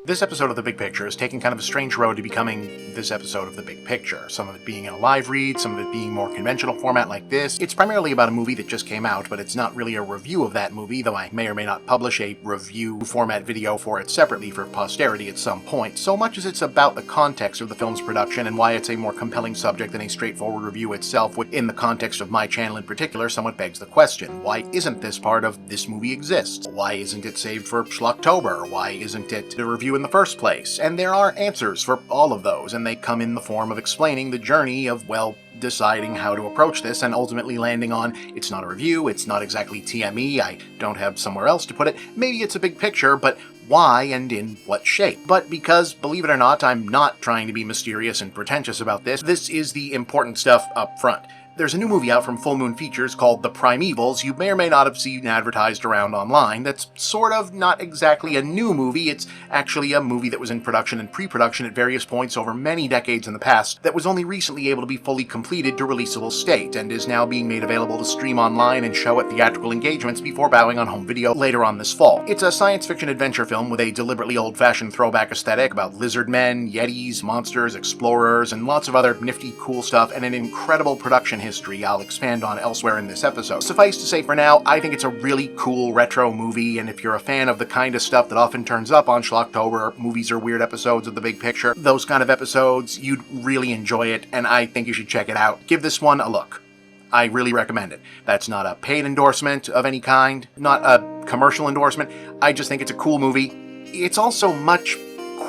This episode of The Big Picture is taking kind of a strange road to becoming this episode of The Big Picture. Some of it being in a live read, some of it being more conventional format like this. It's primarily about a movie that just came out, but it's not really a review of that movie, though I may or may not publish a review format video for it separately for posterity at some point, so much as it's about the context of the film's production and why it's a more compelling subject than a straightforward review itself, which in the context of my channel in particular somewhat begs the question, why isn't this part of This Movie Exists? Why isn't it saved for Schlocktober? Why isn't it a review in the first place? And there are answers for all of those, and they come in the form of explaining the journey of, well, deciding how to approach this and ultimately landing on, it's not a review, it's not exactly TME, I don't have somewhere else to put it, maybe it's a big picture, but why and in what shape? But because, believe it or not, I'm not trying to be mysterious and pretentious about this, this is the important stuff up front. There's a new movie out from Full Moon Features called The Primevals you may or may not have seen advertised around online. That's sort of not exactly a new movie, it's actually a movie that was in production and pre-production at various points over many decades in the past that was only recently able to be fully completed to releasable state and is now being made available to stream online and show at theatrical engagements before bowing on home video later on this fall. It's a science fiction adventure film with a deliberately old-fashioned throwback aesthetic about lizard men, yetis, monsters, explorers, and lots of other nifty cool stuff and an incredible production history I'll expand on elsewhere in this episode. Suffice to say for now, I think it's a really cool retro movie, and if you're a fan of the kind of stuff that often turns up on Schlocktober, movies or weird episodes of The Big Picture, those kind of episodes, you'd really enjoy it, and I think you should check it out. Give this one a look. I really recommend it. That's not a paid endorsement of any kind, not a commercial endorsement. I just think it's a cool movie. It's also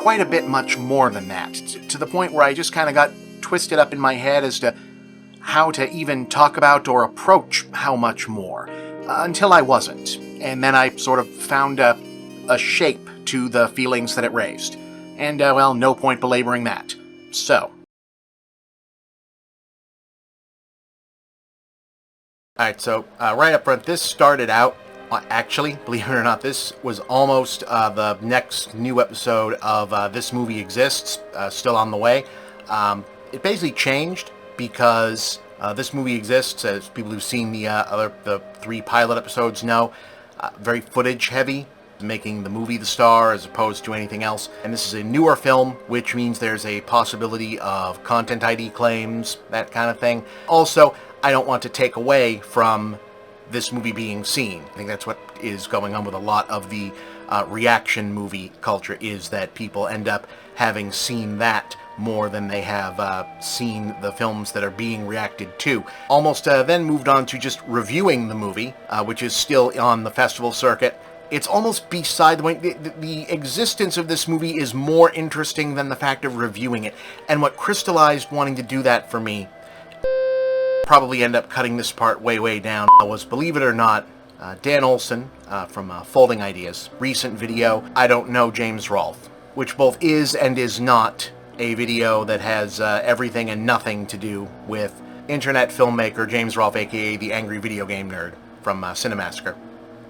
quite a bit much more than that, to the point where I just kind of got twisted up in my head as to how to even talk about or approach how much more, until I wasn't. And then I sort of found a shape to the feelings that it raised. And, well, no point belaboring that. So. Alright, so right up front, this started out, actually, believe it or not, this was almost the next new episode of This Movie Exists, still on the way. It basically changed because This Movie Exists, as people who've seen the 3 pilot episodes know, very footage heavy, making the movie the star as opposed to anything else. And this is a newer film, which means there's a possibility of content ID claims, that kind of thing. Also, I don't want to take away from this movie being seen. I think that's what is going on with a lot of the reaction movie culture, is that people end up having seen that more than they have seen the films that are being reacted to. Almost then moved on to just reviewing the movie, which is still on the festival circuit. It's almost beside the point. The existence of this movie is more interesting than the fact of reviewing it. And what crystallized wanting to do that for me, probably end up cutting this part way down, was, believe it or not, Dan Olson from Folding Ideas, recent video, I Don't Know James Rolfe, which both is and is not a video that has everything and nothing to do with internet filmmaker James Rolfe, aka the Angry Video Game Nerd from Cinemassacre.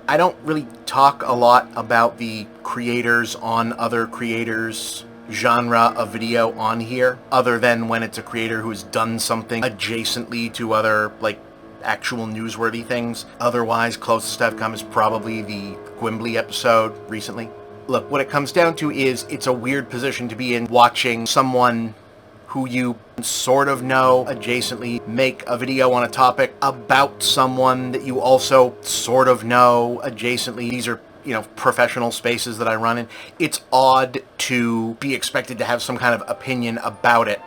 I don't really talk a lot about the creators on other creators genre of video on here, other than when it's a creator who's done something adjacently to other, like, actual newsworthy things. Otherwise, closest I've come is probably the Gimli episode recently. Look, what it comes down to is it's a weird position to be in, watching someone who you sort of know adjacently make a video on a topic about someone that you also sort of know adjacently. These are, professional spaces that I run in. It's odd to be expected to have some kind of opinion about it.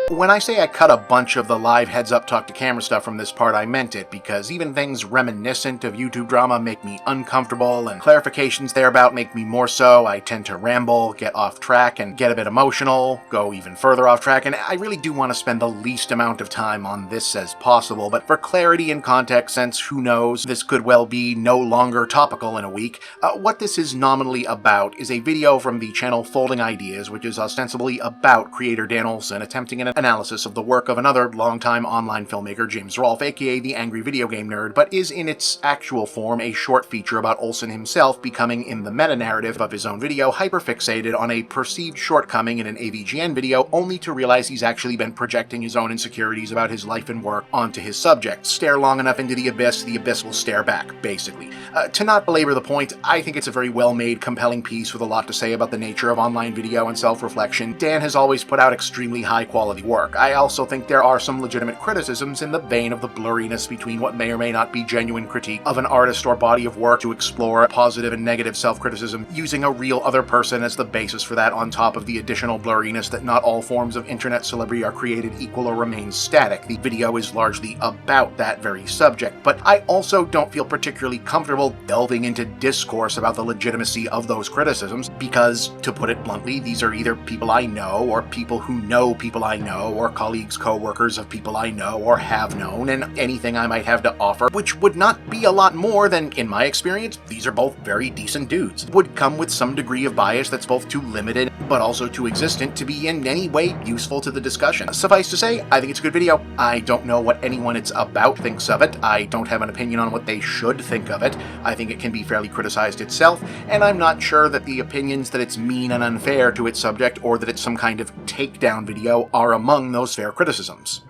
When I say I cut a bunch of the live heads-up talk-to-camera stuff from this part, I meant it, because even things reminiscent of YouTube drama make me uncomfortable, and clarifications thereabout make me more so. I tend to ramble, get off track, and get a bit emotional, go even further off track, and I really do want to spend the least amount of time on this as possible, but for clarity and context, since who knows, this could well be no longer topical in a week, what this is nominally about is a video from the channel Folding Ideas, which is ostensibly about creator Dan Olson attempting an analysis of the work of another longtime online filmmaker, James Rolfe, aka the Angry Video Game Nerd, but is in its actual form a short feature about Olsen himself becoming, in the meta-narrative of his own video, hyperfixated on a perceived shortcoming in an avgn video, only to realize he's actually been projecting his own insecurities about his life and work onto his subject. Stare long enough into the abyss will stare back, basically. To not belabor the point, I think it's a very well-made, compelling piece with a lot to say about the nature of online video and self-reflection. Dan has always put out extremely high-quality work. I also think there are some legitimate criticisms in the vein of the blurriness between what may or may not be genuine critique of an artist or body of work to explore positive and negative self-criticism, using a real other person as the basis for that on top of the additional blurriness that not all forms of internet celebrity are created equal or remain static. The video is largely about that very subject, but I also don't feel particularly comfortable delving into discourse about the legitimacy of those criticisms, because, to put it bluntly, these are either people I know, or people who know people I know, or colleagues, co-workers of people I know or have known, and anything I might have to offer, which would not be a lot more than, in my experience, these are both very decent dudes, would come with some degree of bias that's both too limited but also too existent to be in any way useful to the discussion. Suffice to say, I think it's a good video. I don't know what anyone it's about thinks of it. I don't have an opinion on what they should think of it. I think it can be fairly criticized itself, and I'm not sure that the opinions that it's mean and unfair to its subject or that it's some kind of takedown video are among those fair criticisms.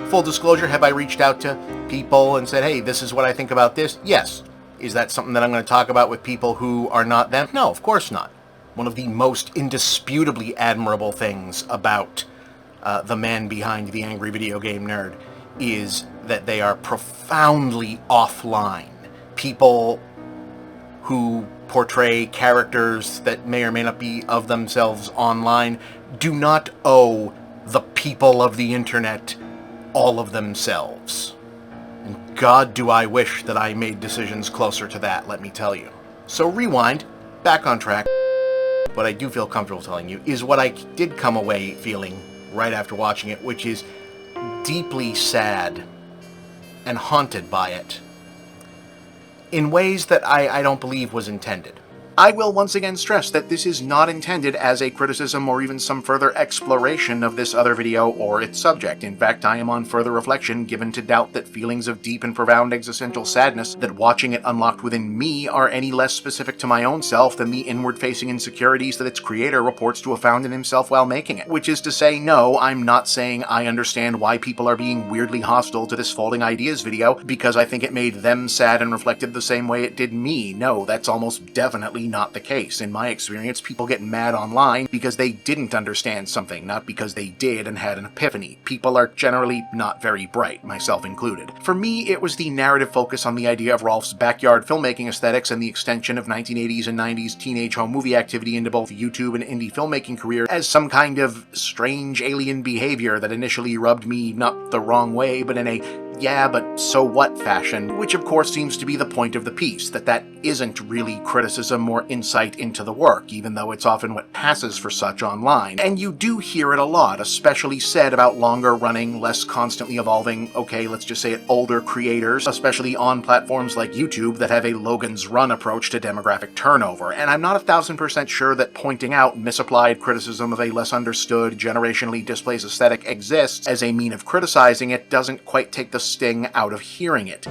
Full disclosure, have I reached out to people and said, hey, this is what I think about this? Yes. Is that something that I'm going to talk about with people who are not them? No, of course not. One of the most indisputably admirable things about the man behind the Angry Video Game Nerd is that they are profoundly offline. People who portray characters that may or may not be of themselves online do not owe the people of the internet all of themselves. And God, do I wish that I made decisions closer to that, let me tell you. So rewind, back on track. What I do feel comfortable telling you is what I did come away feeling right after watching it, which is deeply sad and haunted by it in ways that I don't believe was intended. I will once again stress that this is not intended as a criticism or even some further exploration of this other video or its subject. In fact, I am on further reflection given to doubt that feelings of deep and profound existential sadness that watching it unlocked within me are any less specific to my own self than the inward-facing insecurities that its creator reports to have found in himself while making it. Which is to say, no, I'm not saying I understand why people are being weirdly hostile to this Folding Ideas video because I think it made them sad and reflected the same way it did me. No, that's almost definitely not the case. In my experience, people get mad online because they didn't understand something, not because they did and had an epiphany. People are generally not very bright, myself included. For me, it was the narrative focus on the idea of Rolfe's backyard filmmaking aesthetics and the extension of 1980s and 90s teenage home movie activity into both YouTube and indie filmmaking career as some kind of strange alien behavior that initially rubbed me not the wrong way, but in a yeah, but so what fashion, which of course seems to be the point of the piece, that isn't really criticism or insight into the work, even though it's often what passes for such online. And you do hear it a lot, especially said about longer-running, less constantly evolving, okay, let's just say it, older creators, especially on platforms like YouTube that have a Logan's Run approach to demographic turnover. And I'm not 1,000% sure that pointing out misapplied criticism of a less understood, generationally displaced aesthetic exists as a mean of criticizing it doesn't quite take the sting out of hearing it.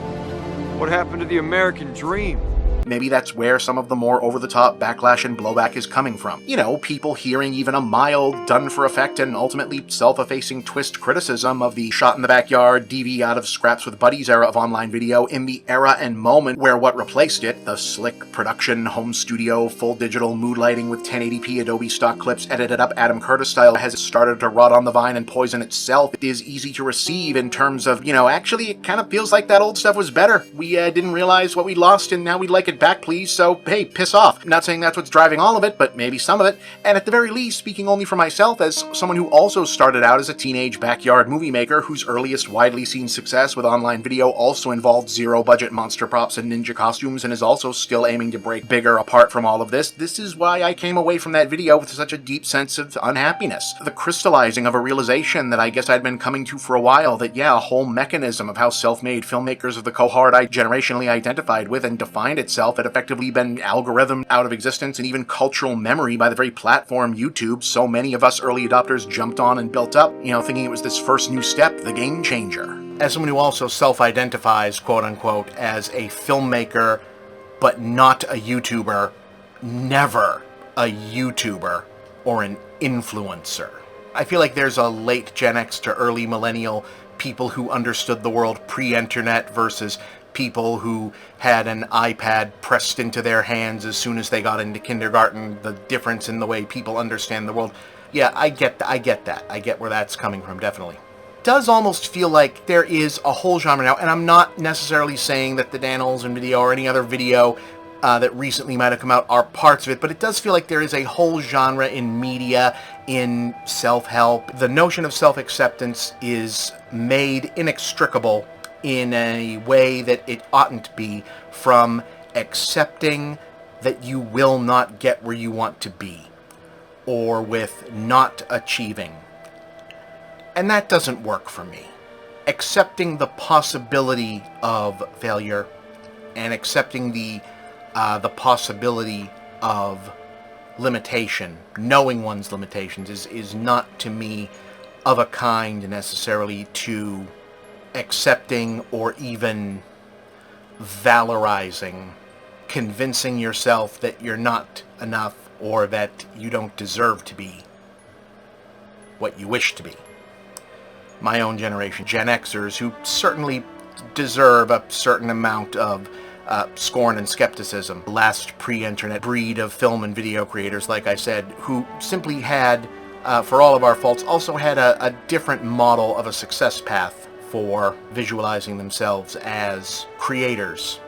What happened to the American dream? Maybe that's where some of the more over-the-top backlash and blowback is coming from. You know, people hearing even a mild, done-for-effect and ultimately self-effacing twist criticism of the shot-in-the-backyard, DV out of scraps with buddies era of online video in the era and moment where what replaced it, the slick production, home studio, full digital mood lighting with 1080p Adobe stock clips edited up Adam Curtis style, has started to rot on the vine and poison itself, it is easy to receive in terms of, you know, actually it kind of feels like that old stuff was better. We didn't realize what we lost and now we'd like it back, please, so hey, piss off. I'm not saying that's what's driving all of it, but maybe some of it. And at the very least, speaking only for myself as someone who also started out as a teenage backyard movie maker whose earliest widely seen success with online video also involved zero-budget monster props and ninja costumes and is also still aiming to break bigger apart from all of this is why I came away from that video with such a deep sense of unhappiness. The crystallizing of a realization that I guess I'd been coming to for a while that, yeah, a whole mechanism of how self-made filmmakers of the cohort I generationally identified with and defined itself itself had effectively been algorithmed out of existence and even cultural memory by the very platform YouTube so many of us early adopters jumped on and built up, thinking it was this first new step, the game changer. As someone who also self-identifies, quote-unquote, as a filmmaker, but not a YouTuber, never a YouTuber or an influencer. I feel like there's a late Gen X to early millennial people who understood the world pre-internet versus people who had an iPad pressed into their hands as soon as they got into kindergarten, the difference in the way people understand the world. Yeah, I get that. I get where that's coming from, definitely. It does almost feel like there is a whole genre now, and I'm not necessarily saying that the Dan Olsen video or any other video that recently might have come out are parts of it, but it does feel like there is a whole genre in media, in self-help. The notion of self-acceptance is made inextricable in a way that it oughtn't be from accepting that you will not get where you want to be, or with not achieving. And that doesn't work for me. Accepting the possibility of failure and accepting the possibility of limitation, knowing one's limitations, is not to me of a kind necessarily to accepting or even valorizing, convincing yourself that you're not enough or that you don't deserve to be what you wish to be. My own generation, Gen Xers, who certainly deserve a certain amount of scorn and skepticism. Last pre-internet breed of film and video creators, like I said, who simply had, for all of our faults, also had a different model of a success path for visualizing themselves as creators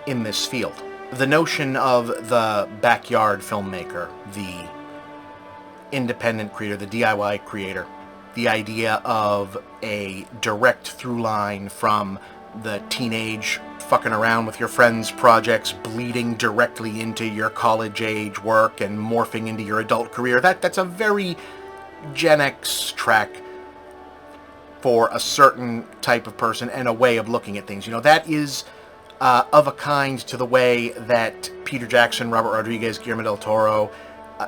in this field. The notion of the backyard filmmaker, the independent creator, the DIY creator, the idea of a direct through line from the teenage fucking around with your friends' projects bleeding directly into your college age work and morphing into your adult career. That's a very Gen X track for a certain type of person and a way of looking at things. That is of a kind to the way that Peter Jackson, Robert Rodriguez, Guillermo del Toro,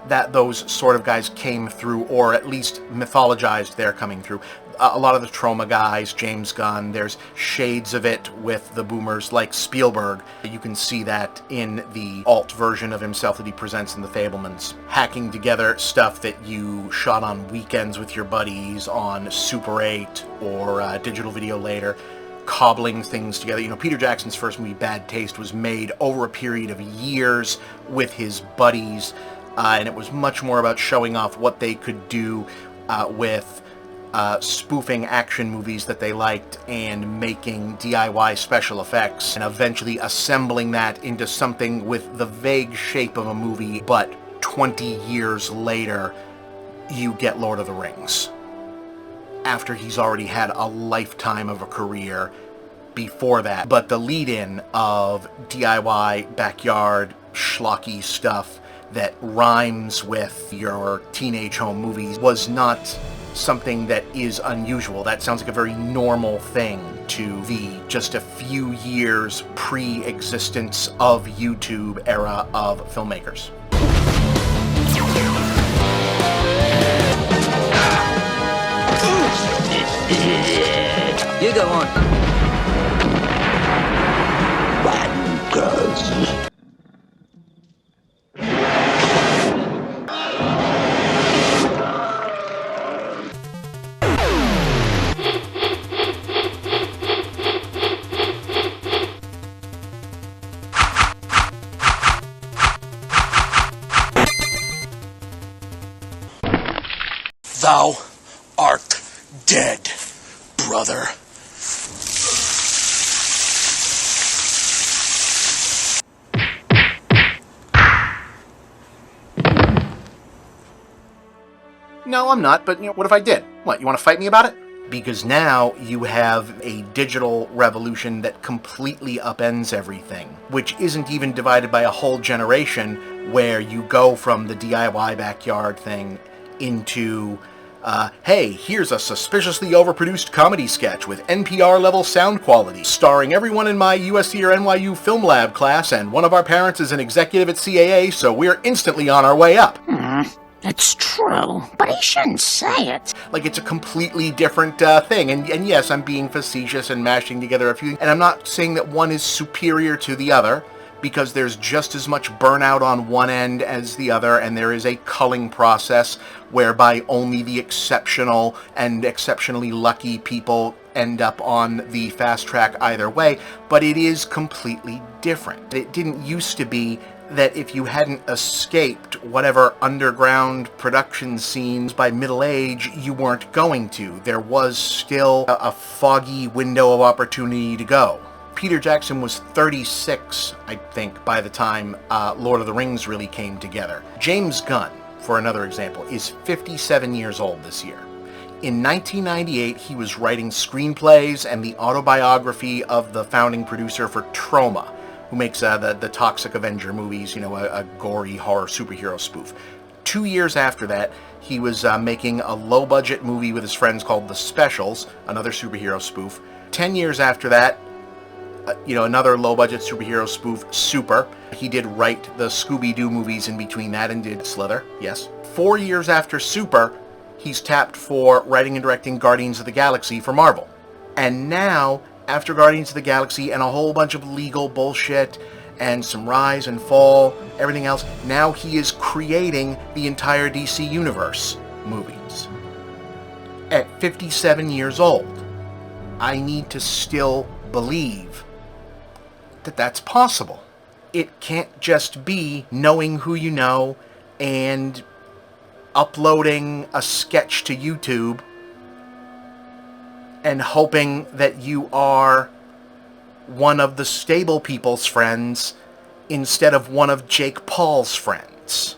that those sort of guys came through, or at least mythologized their coming through. A lot of the Troma guys, James Gunn, there's shades of it with the boomers like Spielberg. You can see that in the alt version of himself that he presents in The Fabelmans. Hacking together stuff that you shot on weekends with your buddies on Super 8 or digital video later, cobbling things together. Peter Jackson's first movie, Bad Taste, was made over a period of years with his buddies, and it was much more about showing off what they could do with spoofing action movies that they liked and making DIY special effects and eventually assembling that into something with the vague shape of a movie, but 20 years later you get Lord of the Rings. After he's already had a lifetime of a career before that. But the lead-in of DIY, backyard, schlocky stuff that rhymes with your teenage home movies was not something that is unusual. That sounds like a very normal thing to the just a few years pre-existence of YouTube era of filmmakers. You go on. Bankers. Thou art dead, brother. No, I'm not, but what if I did? What, you want to fight me about it? Because now you have a digital revolution that completely upends everything, which isn't even divided by a whole generation, where you go from the DIY backyard thing into Hey, here's a suspiciously overproduced comedy sketch with NPR-level sound quality, starring everyone in my USC or NYU film lab class, and one of our parents is an executive at CAA, so we're instantly on our way up. It's true, but he shouldn't say it. Like, it's a completely different thing. And yes, I'm being facetious and mashing together a few. And I'm not saying that one is superior to the other, because there's just as much burnout on one end as the other, and there is a culling process whereby only the exceptional and exceptionally lucky people end up on the fast track either way. But it is completely different. It didn't used to be that if you hadn't escaped whatever underground production scenes by middle age, you weren't going to. There was still a foggy window of opportunity to go. Peter Jackson was 36, I think, by the time Lord of the Rings really came together. James Gunn, for another example, is 57 years old this year. In 1998, he was writing screenplays and the autobiography of the founding producer for Troma, who makes the Toxic Avenger movies, a gory horror superhero spoof. 2 years after that, he was making a low-budget movie with his friends called The Specials, another superhero spoof. 10 years after that, another low-budget superhero spoof, Super. He did write the Scooby-Doo movies in between that and did Slither, yes. 4 years after Super, he's tapped for writing and directing Guardians of the Galaxy for Marvel. And now, after Guardians of the Galaxy and a whole bunch of legal bullshit and some rise and fall, everything else, now he is creating the entire DC Universe movies. At 57 years old, I need to still believe that that's possible. It can't just be knowing who you know and uploading a sketch to YouTube and hoping that you are one of the stable people's friends instead of one of Jake Paul's friends.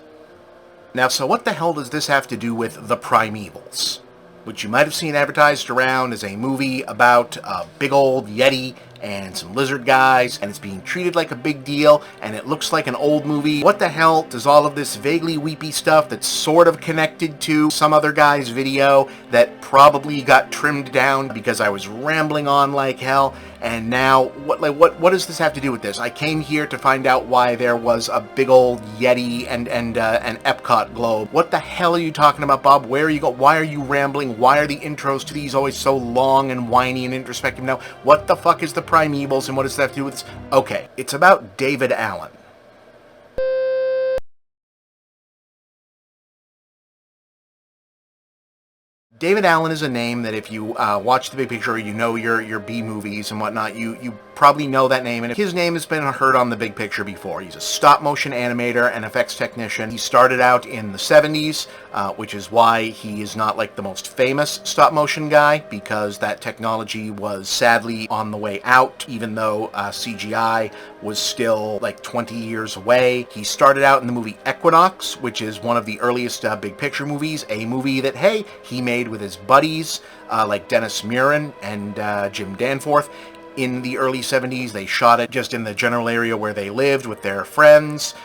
Now, so what the hell does this have to do with The Primevals, which you might have seen advertised around as a movie about a big old Yeti and some lizard guys, and it's being treated like a big deal, and it looks like an old movie? What the hell does all of this vaguely weepy stuff that's sort of connected to some other guy's video that probably got trimmed down because I was rambling on like hell, and now, what does this have to do with this? I came here to find out why there was a big old Yeti and an Epcot globe. What the hell are you talking about, Bob? Where are you going? Why are you rambling? Why are the intros to these always so long and whiny and introspective now? What the fuck is the Primevals and what does that have to do with this? Okay, it's about David Allen. David Allen is a name that if you watch The Big Picture, you know your B movies and whatnot, you probably know that name, and his name has been heard on The Big Picture before. He's a stop-motion animator and effects technician. He started out in the 70s, which is why he is not like the most famous stop-motion guy, because that technology was sadly on the way out, even though CGI was still like 20 years away. He started out in the movie Equinox, which is one of the earliest Big Picture movies, a movie that, hey, he made with his buddies like Dennis Muren and Jim Danforth. In the early 70s, they shot it just in the general area where they lived with their friends,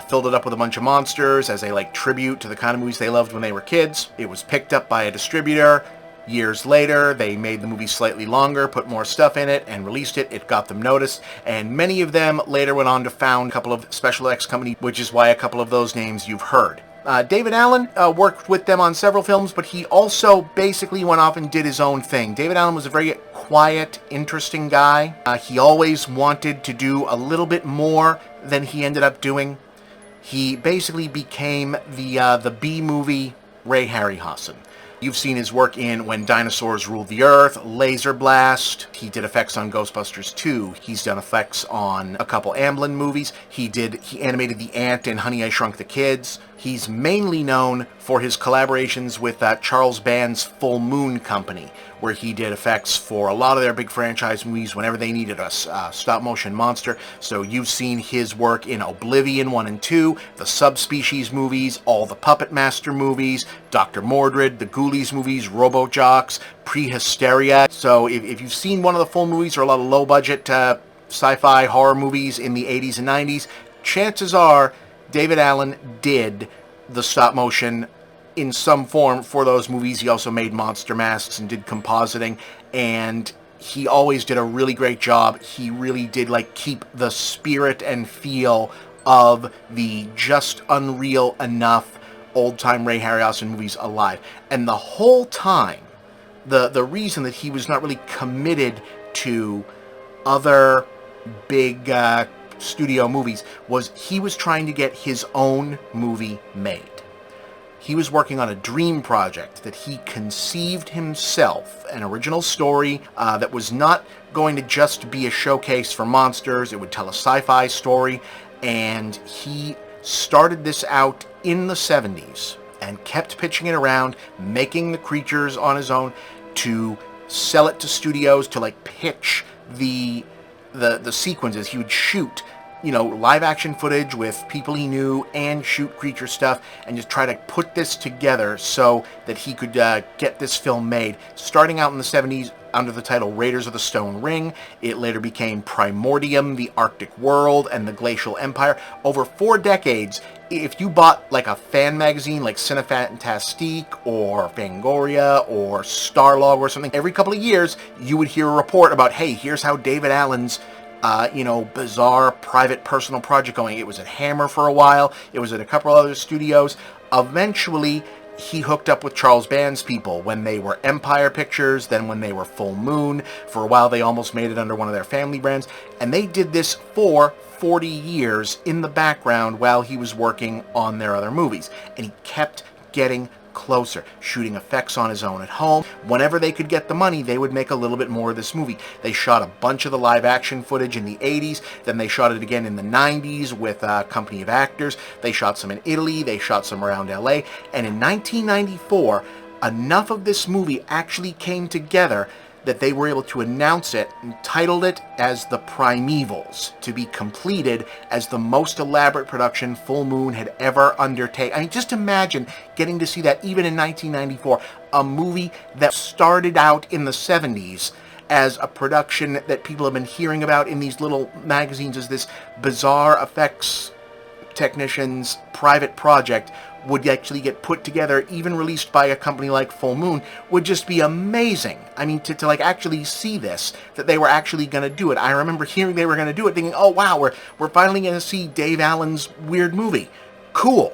filled it up with a bunch of monsters as a tribute to the kind of movies they loved when they were kids. It was picked up by a distributor. Years later, they made the movie slightly longer, put more stuff in it, and released it. It got them noticed, and many of them later went on to found a couple of special effects companies, which is why a couple of those names you've heard. David Allen worked with them on several films, but he also basically went off and did his own thing. David Allen was a very quiet, interesting guy. He always wanted to do a little bit more than he ended up doing. He basically became the B-movie Ray Harryhausen. You've seen his work in When Dinosaurs Ruled the Earth, Laser Blast. He did effects on Ghostbusters 2. He's done effects on a couple Amblin movies. He animated the Ant in Honey, I Shrunk the Kids. He's mainly known for his collaborations with Charles Band's Full Moon Company, where he did effects for a lot of their big franchise movies whenever they needed a stop-motion monster. So you've seen his work in Oblivion 1 and 2, the Subspecies movies, all the Puppet Master movies, Dr. Mordred, the Ghoulies movies, Robo-Jocks, Prehysteria. So if you've seen one of the full movies or a lot of low-budget sci-fi horror movies in the 80s and 90s, chances are David Allen did the stop-motion in some form for those movies. He also made monster masks and did compositing, and he always did a really great job. He really did like keep the spirit and feel of the just unreal enough old-time Ray Harryhausen movies alive. And the whole time, the reason that he was not really committed to other big studio movies was he was trying to get his own movie made. He was working on a dream project that he conceived himself, an original story that was not going to just be a showcase for monsters. It would tell a sci-fi story, and he started this out in the 70s and kept pitching it around, making the creatures on his own to sell it to studios, to like pitch the sequences. He would shoot, you know, live action footage with people he knew and shoot creature stuff and just try to put this together so that he could get this film made. Starting out in the 70s under the title Raiders of the Stone Ring, it later became Primordium, the Arctic World, and the Glacial Empire. Over 4 decades, if you bought like a fan magazine like Cinefantastique or Fangoria or Starlog or something, every couple of years you would hear a report about, hey, here's how David Allen's bizarre private personal project going. It was at Hammer for a while. It was at a couple other studios. Eventually, he hooked up with Charles Band's people when they were Empire Pictures, then when they were Full Moon. For a while, they almost made it under one of their family brands. And they did this for 40 years in the background while he was working on their other movies. And he kept getting closer, shooting effects on his own at home. Whenever they could get the money, they would make a little bit more of this movie. They shot a bunch of the live action footage in the 80s, then they shot it again in the 90s with a company of actors. They shot some in Italy, they shot some around LA, and in 1994, enough of this movie actually came together that they were able to announce it and titled it as the Primevals, to be completed as the most elaborate production Full Moon had ever undertaken. I mean, just imagine getting to see that even in 1994, a movie that started out in the 70s as a production that people have been hearing about in these little magazines as this bizarre effects technician's private project would actually get put together, even released by a company like Full Moon, would just be amazing. I mean, to like actually see this, that they were actually going to do it. I remember hearing they were going to do it, thinking, oh wow, we're finally going to see Dave Allen's weird movie. Cool.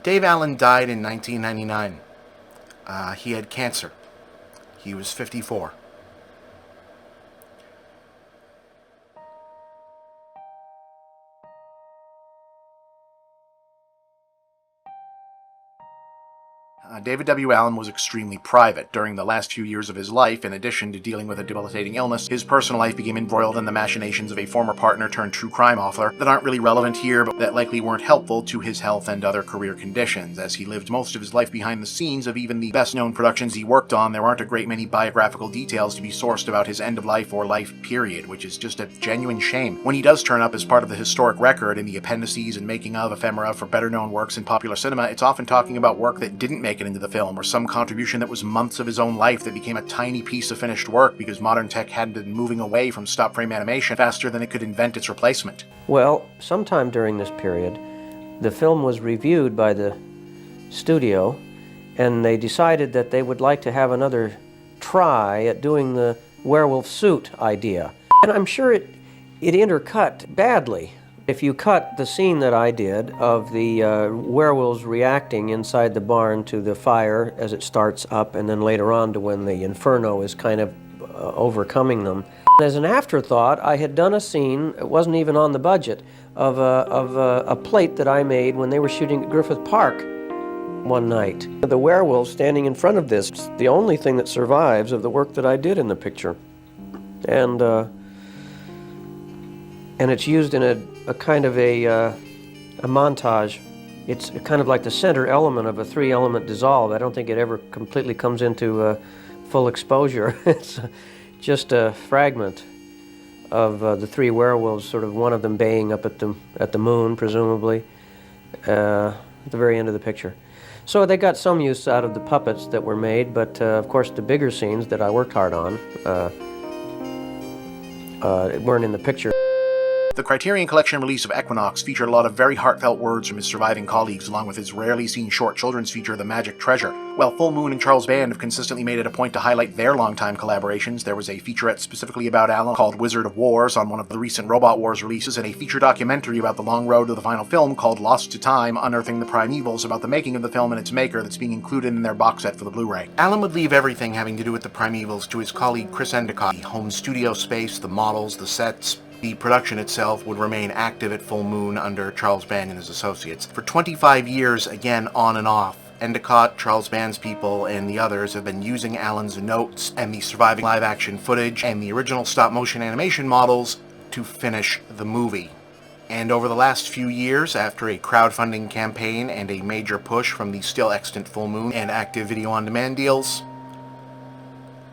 Dave Allen died in 1999. He had cancer. He was 54. David W. Allen was extremely private. During the last few years of his life, in addition to dealing with a debilitating illness, his personal life became embroiled in the machinations of a former partner turned true crime author that aren't really relevant here, but that likely weren't helpful to his health and other career conditions. As he lived most of his life behind the scenes of even the best-known productions he worked on, there aren't a great many biographical details to be sourced about his end-of-life or life period, which is just a genuine shame. When he does turn up as part of the historic record in the appendices and making-of ephemera for better-known works in popular cinema, it's often talking about work that didn't make it into the film, or some contribution that was months of his own life that became a tiny piece of finished work because modern tech had been moving away from stop-frame animation faster than it could invent its replacement. Well, sometime during this period, the film was reviewed by the studio, and they decided that they would like to have another try at doing the werewolf suit idea. And I'm sure it intercut badly. If you cut the scene that I did of the werewolves reacting inside the barn to the fire as it starts up, and then later on to when the inferno is kind of overcoming them. As an afterthought, I had done a scene, it wasn't even on the budget, of a plate that I made when they were shooting at Griffith Park one night. The werewolves standing in front of this, the only thing that survives of the work that I did in the picture. And it's used in a kind of a montage. It's kind of like the center element of a 3-element dissolve. I don't think it ever completely comes into full exposure. It's just a fragment of the 3 werewolves, sort of one of them baying up at the moon, presumably, at the very end of the picture. So they got some use out of the puppets that were made, but of course the bigger scenes that I worked hard on weren't in the picture. The Criterion Collection release of Equinox featured a lot of very heartfelt words from his surviving colleagues, along with his rarely seen short children's feature, The Magic Treasure. While Full Moon and Charles Band have consistently made it a point to highlight their longtime collaborations, there was a featurette specifically about Alan called Wizard of Wars on one of the recent Robot Wars releases, and a feature documentary about the long road to the final film called Lost to Time, unearthing the Primevals about the making of the film and its maker that's being included in their box set for the Blu-ray. Alan would leave everything having to do with the Primevals to his colleague Chris Endicott. The home studio space, the models, the sets, the production itself would remain active at Full Moon under Charles Band and his associates. For 25 years, again on and off, Endicott, Charles Band's people, and the others have been using Alan's notes and the surviving live-action footage and the original stop-motion animation models to finish the movie. And over the last few years, after a crowdfunding campaign and a major push from the still extant Full Moon and active video-on-demand deals,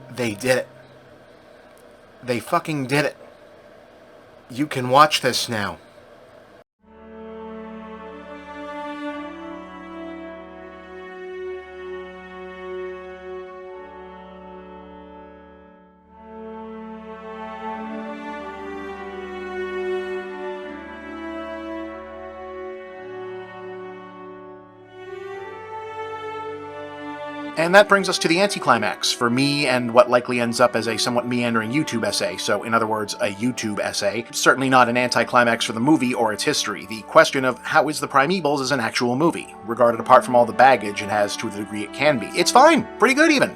they did it. They fucking did it. You can watch this now. And that brings us to the anticlimax for me and what likely ends up as a somewhat meandering YouTube essay. So, in other words, a YouTube essay. Certainly not an anticlimax for the movie or its history. The question of how is the Primevals as an actual movie, regarded apart from all the baggage it has to the degree it can be. It's fine, pretty good even.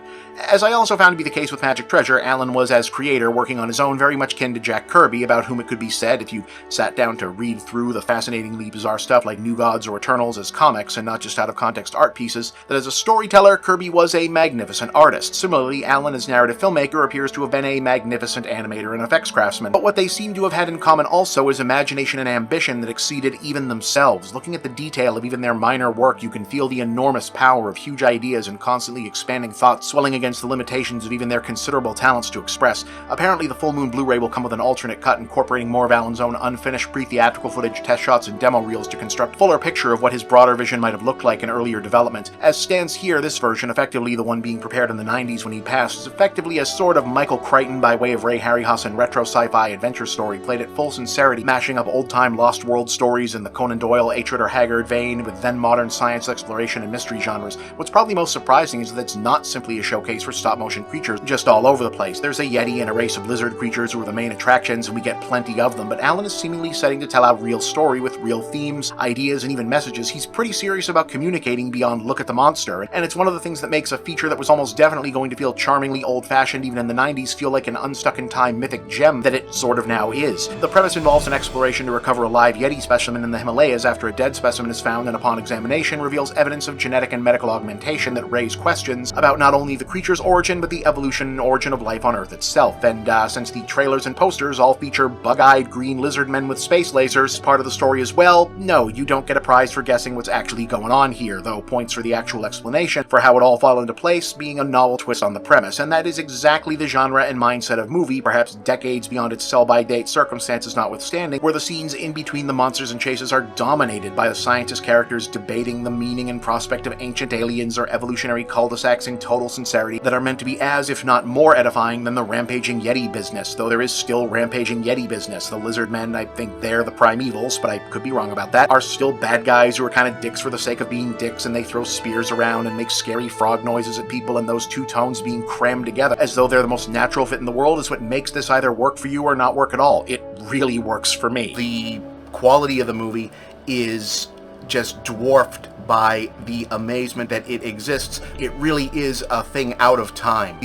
As I also found to be the case with Magic Treasure, Alan was, as creator, working on his own, very much kin to Jack Kirby, about whom it could be said, if you sat down to read through the fascinatingly bizarre stuff like New Gods or Eternals as comics and not just out-of-context art pieces, that as a storyteller, Kirby was a magnificent artist. Similarly, Alan as narrative filmmaker appears to have been a magnificent animator and effects craftsman. But what they seem to have had in common also is imagination and ambition that exceeded even themselves. Looking at the detail of even their minor work, you can feel the enormous power of huge ideas and constantly expanding thoughts swelling against the limitations of even their considerable talents to express. Apparently, the Full Moon Blu-ray will come with an alternate cut incorporating more of Alan's own unfinished pre-theatrical footage, test shots, and demo reels to construct a fuller picture of what his broader vision might have looked like in earlier development. As stands here, this version, effectively the one being prepared in the 90s when he passed, is effectively a sort of Michael Crichton by way of Ray Harryhausen retro sci-fi adventure story, played at full sincerity, mashing up old-time Lost World stories in the Conan Doyle, Atrid or Haggard vein with then-modern science exploration and mystery genres. What's probably most surprising is that it's not simply a showcase for stop-motion creatures just all over the place. There's a Yeti and a race of lizard creatures who are the main attractions, and we get plenty of them, but Alan is seemingly setting to tell a real story with real themes, ideas, and even messages. He's pretty serious about communicating beyond look at the monster, and it's one of the things that makes a feature that was almost definitely going to feel charmingly old-fashioned even in the 90s feel like an unstuck-in-time mythic gem that it sort of now is. The premise involves an exploration to recover a live Yeti specimen in the Himalayas after a dead specimen is found, and upon examination reveals evidence of genetic and medical augmentation that raise questions about not only the creature's origin, but the evolution and origin of life on Earth itself. And since the trailers and posters all feature bug-eyed green lizard men with space lasers, part of the story as well, no, you don't get a prize for guessing what's actually going on here, though points for the actual explanation for how it all fell into place being a novel twist on the premise. And that is exactly the genre and mindset of movie, perhaps decades beyond its sell-by-date circumstances notwithstanding, where the scenes in between the monsters and chases are dominated by the scientist characters debating the meaning and prospect of ancient aliens or evolutionary cul-de-sacs in total sincerity that are meant to be as, if not more edifying than the rampaging Yeti business, though there is still rampaging Yeti business. The lizard men, I think they're the Primevals, but I could be wrong about that, are still bad guys who are kind of dicks for the sake of being dicks, and they throw spears around and make scary frog noises at people, and those two tones being crammed together as though they're the most natural fit in the world is what makes this either work for you or not work at all. It really works for me. The quality of the movie is just dwarfed by the amazement that it exists. It really is a thing out of time.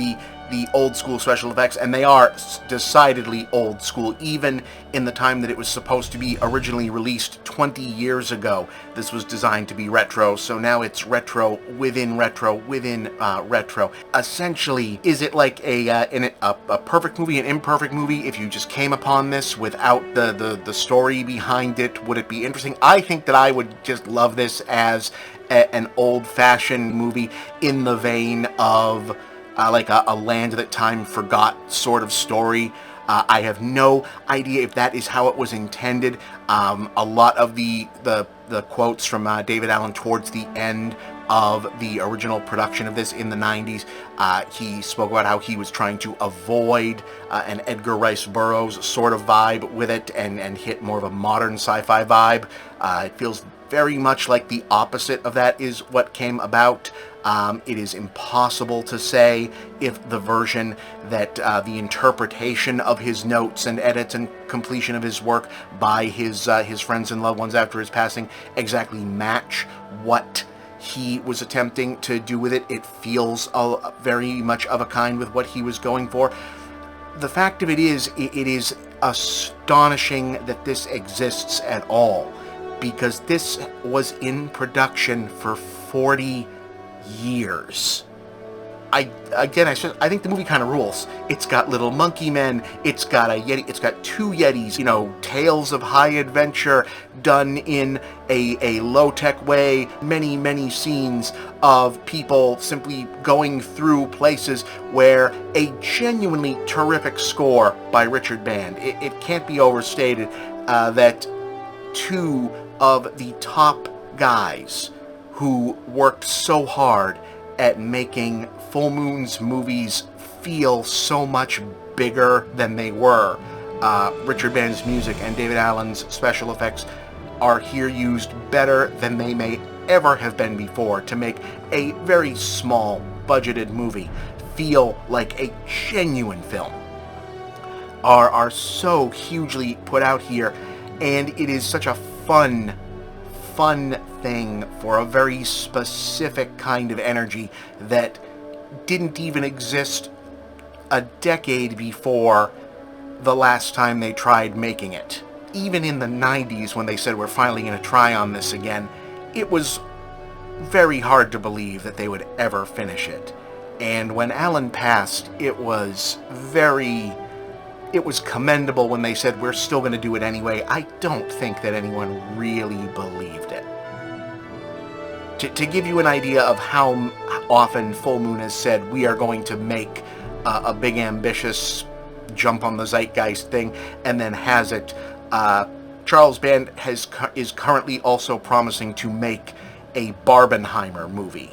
The old school special effects, and they are decidedly old school, even in the time that it was supposed to be originally released 20 years ago. This was designed to be retro, so now it's retro within retro within retro. Essentially, is it like a perfect movie, an imperfect movie? If you just came upon this without the story behind it, would it be interesting? I think that I would just love this as an old-fashioned movie in the vein of like a land that time forgot sort of story. I have no idea if that is how it was intended. A lot of the quotes from David Allen towards the end of the original production of this in the 90s. He spoke about how he was trying to avoid an Edgar Rice Burroughs sort of vibe with it and hit more of a modern sci-fi vibe. It feels very much like the opposite of that is what came about. It is impossible to say if the version that the interpretation of his notes and edits and completion of his work by his friends and loved ones after his passing exactly match what he was attempting to do with it. It feels very much of a kind with what he was going for. The fact of it is astonishing that this exists at all, because this was in production for 40 years. I think the movie kind of rules. It's got little monkey men, it's got a Yeti, it's got two Yetis, tales of high adventure done in a low-tech way, many scenes of people simply going through places where a genuinely terrific score by Richard Band. It can't be overstated that two of the top guys who worked so hard at making Full Moon's movies feel so much bigger than they were. Richard Band's music and David Allen's special effects are here used better than they may ever have been before to make a very small budgeted movie feel like a genuine film. Are so hugely put out here, and it is such a fun thing for a very specific kind of energy that didn't even exist a decade before the last time they tried making it. Even in the 90s, when they said we're finally going to try on this again, it was very hard to believe that they would ever finish it. And when Alan passed, it was commendable when they said we're still going to do it anyway. I don't think that anyone really believed it. To give you an idea of how often Full Moon has said we are going to make a big ambitious jump on the zeitgeist thing, and then has it, Charles Band is currently also promising to make a Barbenheimer movie.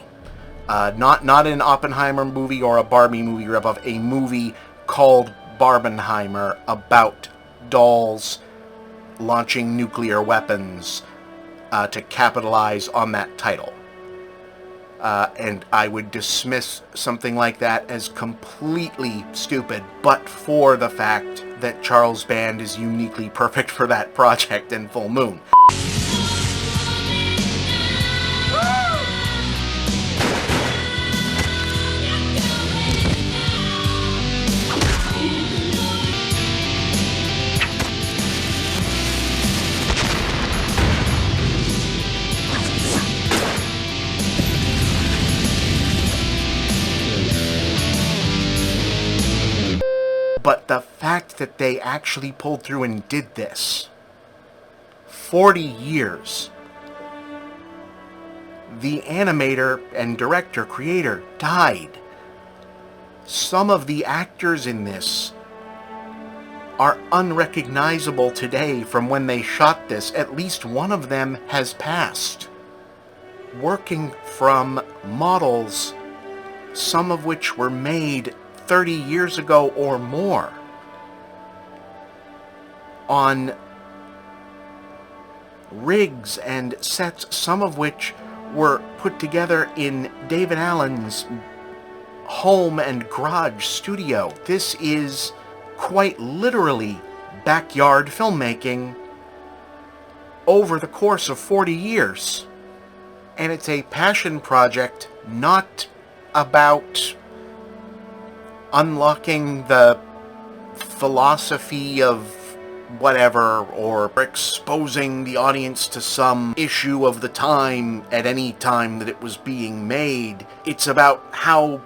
Not an Oppenheimer movie or a Barbie movie ripoff, a movie called Barbenheimer about dolls launching nuclear weapons to capitalize on that title. And I would dismiss something like that as completely stupid, but for the fact that Charles Band is uniquely perfect for that project in Full Moon. But the fact that they actually pulled through and did this, 40 years, the animator and director, creator, died. Some of the actors in this are unrecognizable today from when they shot this. At least one of them has passed. Working from models, some of which were made 30 years ago or more, on rigs and sets, some of which were put together in David Allen's home and garage studio. This is quite literally backyard filmmaking over the course of 40 years. And it's a passion project, not about unlocking the philosophy of whatever, or exposing the audience to some issue of the time at any time that it was being made. It's about how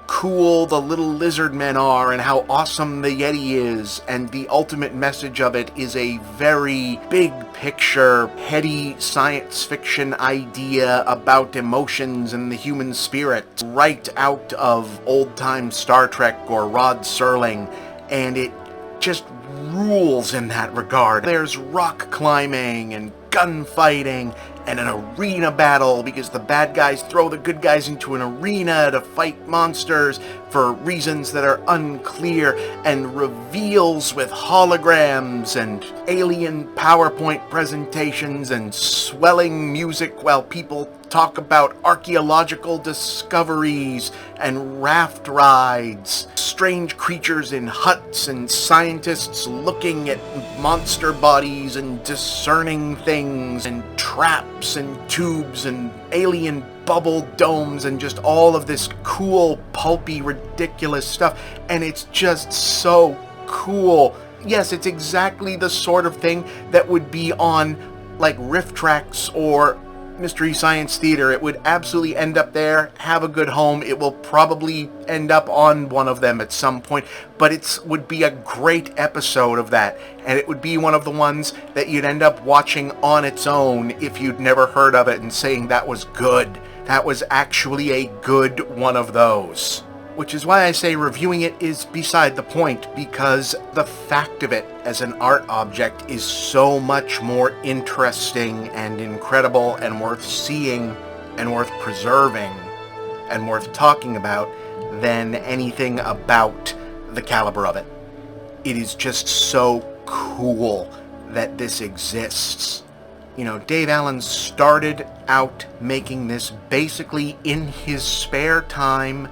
cool the little lizard men are and how awesome the Yeti is, and the ultimate message of it is a very big picture, heady science fiction idea about emotions and the human spirit, right out of old-time Star Trek or Rod Serling, and it just rules in that regard. There's rock climbing and gunfighting and an arena battle because the bad guys throw the good guys into an arena to fight monsters for reasons that are unclear, and reveals with holograms and alien PowerPoint presentations and swelling music while people talk about archaeological discoveries and raft rides, strange creatures in huts, and scientists looking at monster bodies and discerning things, and traps and tubes and alien bubble domes, and just all of this cool, pulpy, ridiculous stuff. And it's just so cool. Yes, it's exactly the sort of thing that would be on like Riff Tracks or Mystery Science Theater. It would absolutely end up there, have a good home. It will probably end up on one of them at some point, but it would be a great episode of that, and it would be one of the ones that you'd end up watching on its own if you'd never heard of it and saying that was good. That was actually a good one of those. Which is why I say reviewing it is beside the point, because the fact of it as an art object is so much more interesting and incredible and worth seeing and worth preserving and worth talking about than anything about the caliber of it. It is just so cool that this exists. You know, Dave Allen started out making this basically in his spare time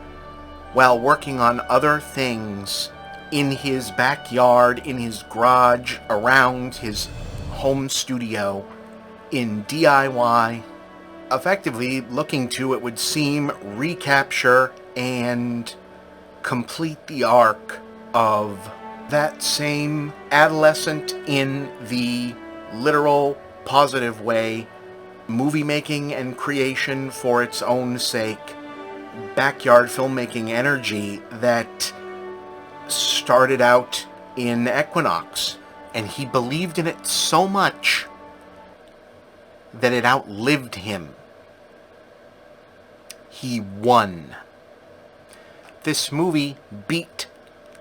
while working on other things in his backyard, in his garage, around his home studio, in DIY, effectively looking to, it would seem, recapture and complete the arc of that same adolescent in the literal, positive way, movie making and creation for its own sake, backyard filmmaking energy that started out in Equinox, and he believed in it so much that it outlived him. He won. This movie beat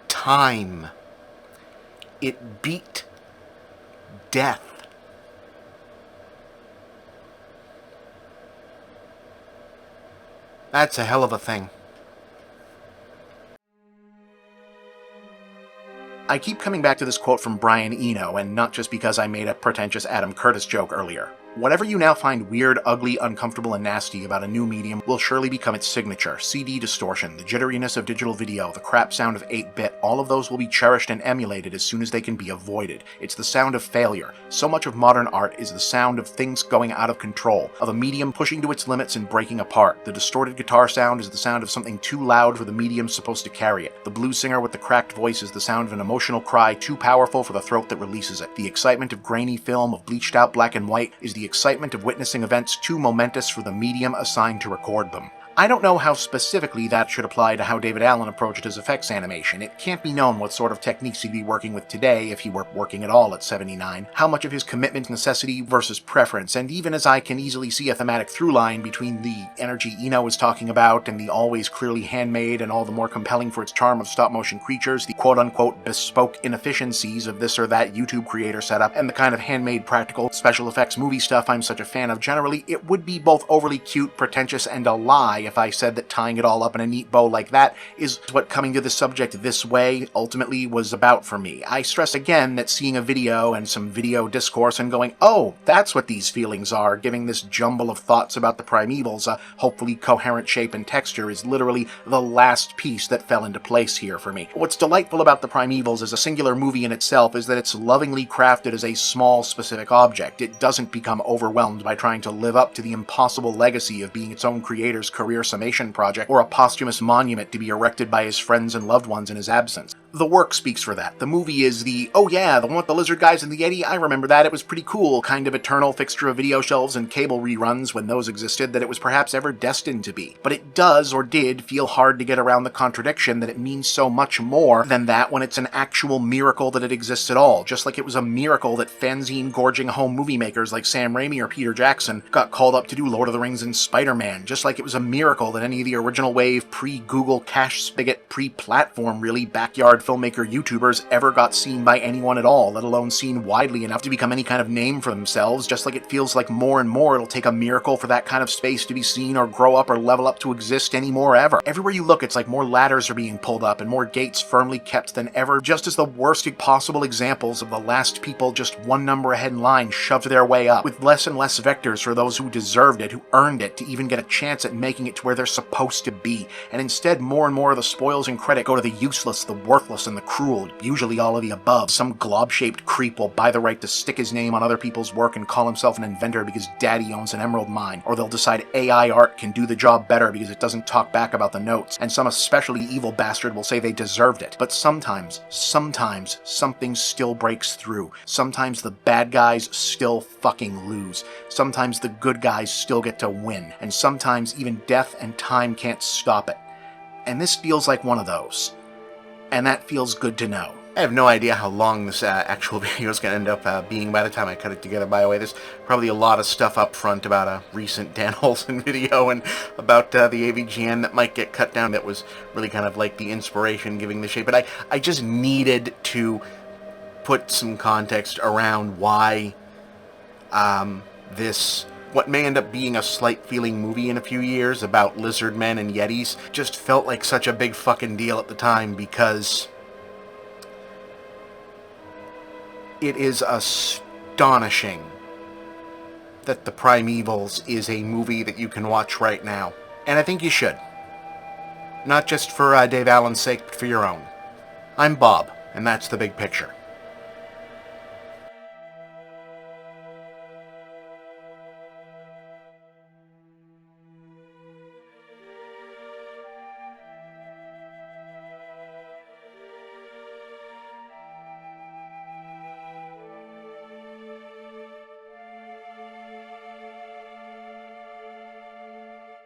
time. It beat death. That's a hell of a thing. I keep coming back to this quote from Brian Eno, and not just because I made a pretentious Adam Curtis joke earlier. Whatever you now find weird, ugly, uncomfortable, and nasty about a new medium will surely become its signature. CD distortion, the jitteriness of digital video, the crap sound of 8-bit, all of those will be cherished and emulated as soon as they can be avoided. It's the sound of failure. So much of modern art is the sound of things going out of control, of a medium pushing to its limits and breaking apart. The distorted guitar sound is the sound of something too loud for the medium supposed to carry it. The blues singer with the cracked voice is the sound of an emotional cry too powerful for the throat that releases it. The excitement of grainy film, of bleached out black and white, is the excitement of witnessing events too momentous for the medium assigned to record them. I don't know how specifically that should apply to how David Allen approached his effects animation. It can't be known what sort of techniques he'd be working with today if he were working at all at 79, how much of his commitment to necessity versus preference, and even as I can easily see a thematic through line between the energy Eno was talking about and the always clearly handmade and all the more compelling for its charm of stop-motion creatures, the quote-unquote bespoke inefficiencies of this or that YouTube creator setup, and the kind of handmade practical special effects movie stuff I'm such a fan of generally, it would be both overly cute, pretentious, and a lie if I said that tying it all up in a neat bow like that is what coming to the subject this way ultimately was about for me. I stress again that seeing a video and some video discourse and going, oh, that's what these feelings are, giving this jumble of thoughts about the Primevals a hopefully coherent shape and texture is literally the last piece that fell into place here for me. What's delightful about the Primevals as a singular movie in itself is that it's lovingly crafted as a small specific object. It doesn't become overwhelmed by trying to live up to the impossible legacy of being its own creator's career summation project or a posthumous monument to be erected by his friends and loved ones in his absence. The work speaks for that. The movie is the, oh yeah, the one with the lizard guys and the Yeti, I remember that, it was pretty cool, kind of eternal fixture of video shelves and cable reruns when those existed that it was perhaps ever destined to be. But it does, or did, feel hard to get around the contradiction that it means so much more than that when it's an actual miracle that it exists at all, just like it was a miracle that fanzine-gorging home movie makers like Sam Raimi or Peter Jackson got called up to do Lord of the Rings and Spider-Man, just like it was a miracle that any of the original wave, pre-Google cash spigot, pre-platform really, backyard filmmaker YouTubers ever got seen by anyone at all, let alone seen widely enough to become any kind of name for themselves, just like it feels like more and more it'll take a miracle for that kind of space to be seen or grow up or level up to exist anymore ever. Everywhere you look, it's like more ladders are being pulled up and more gates firmly kept than ever, just as the worst possible examples of the last people just one number ahead in line shoved their way up, with less and less vectors for those who deserved it, who earned it, to even get a chance at making it to where they're supposed to be. And instead, more and more of the spoils and credit go to the useless, the worthless, and the cruel, usually all of the above. Some glob-shaped creep will buy the right to stick his name on other people's work and call himself an inventor because daddy owns an emerald mine, or they'll decide AI art can do the job better because it doesn't talk back about the notes, and some especially evil bastard will say they deserved it. But sometimes, something still breaks through. Sometimes the bad guys still fucking lose. Sometimes the good guys still get to win. And sometimes even death and time can't stop it. And this feels like one of those. And that feels good to know. I have no idea how long this actual video is going to end up being by the time I cut it together. By the way, there's probably a lot of stuff up front about a recent Dan Olsen video and about the avgn that might get cut down that was really kind of like the inspiration giving the shape. But I just needed to put some context around why what may end up being a slight feeling movie in a few years about lizard men and yetis just felt like such a big fucking deal at the time, because it is astonishing that The Primevals is a movie that you can watch right now. And I think you should. Not just for Dave Allen's sake, but for your own. I'm Bob, and that's the big picture.